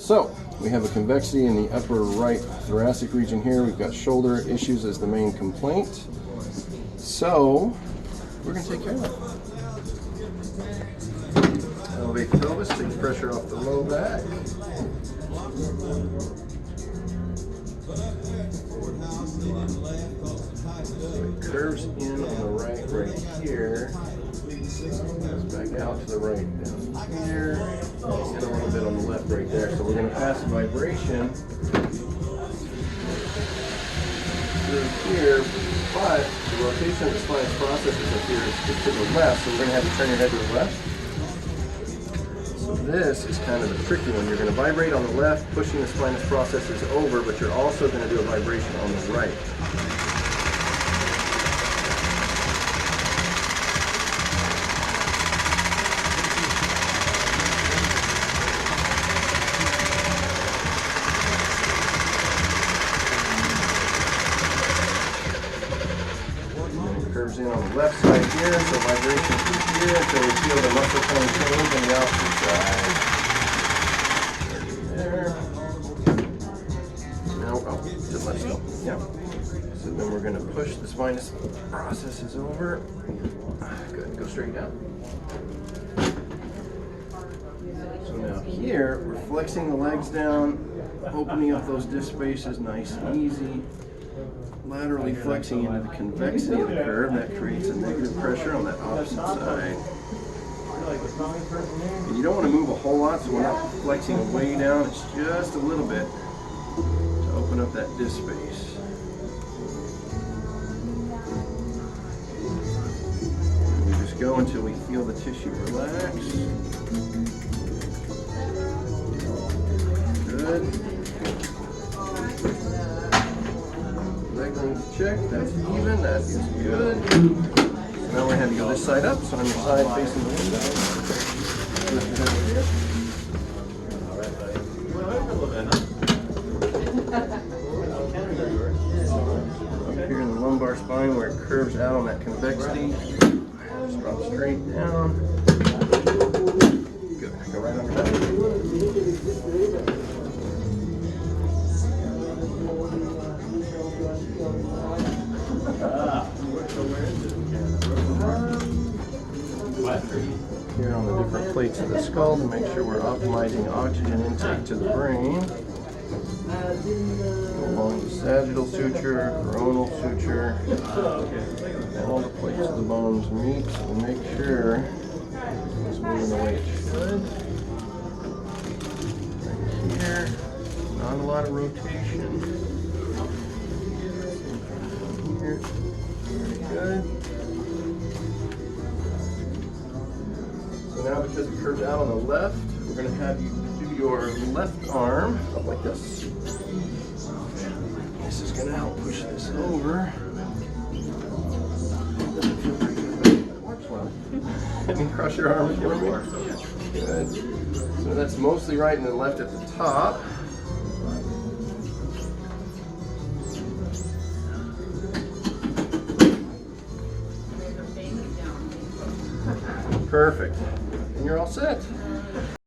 So we have a convexity in the upper right thoracic region here. We've got shoulder issues as the main complaint. So we're going to take care of that. Elevate the pelvis, take the pressure off the low back. So it curves in on the right here. Goes back out to the right down here. And a little bit on the left right there. So we're going to pass a vibration through here, but the rotation of the spinous processes up here is to the left, so we're going to have to turn your head to the left. So this is kind of the tricky one. You're going to vibrate on the left, pushing the spinous processes over, but you're also going to do a vibration on the right. Curves in on the left side here, so vibration through here until we feel the muscle tone change on the opposite side. There. Now, oh, to the left still. Yeah. So then we're going to push the spinous processes over. Good. Go straight down. So now here, we're flexing the legs down, opening up those disc spaces nice and easy. Laterally flexing into the convexity of the curve, that creates a negative pressure on that opposite side. And you don't want to move a whole lot, so we're not flexing way down, it's just a little bit to open up that disc space. And we just go until we feel the tissue relax. Good. Leg length check, that's even, that is good. So now we're going to go this side up, so on your side facing the window. Lift it over here. Up here in the lumbar spine where it curves out on that convexity. Just drop straight down. Good. Go right under that. Here on the different plates of the skull to make sure we're optimizing oxygen intake to the brain. Go along the sagittal suture, coronal suture, and all the plates of the bones meet, so we make sure it's moving the way it should. Right here, not a lot of rotation. Here, very good. Now, because it curves out on the left, we're going to have you do your left arm up like this. This is going to help push this over. Doesn't feel pretty good, but it works well. And you cross your arm for me. Good. So that's mostly right and then left at the top. Perfect. And you're all set.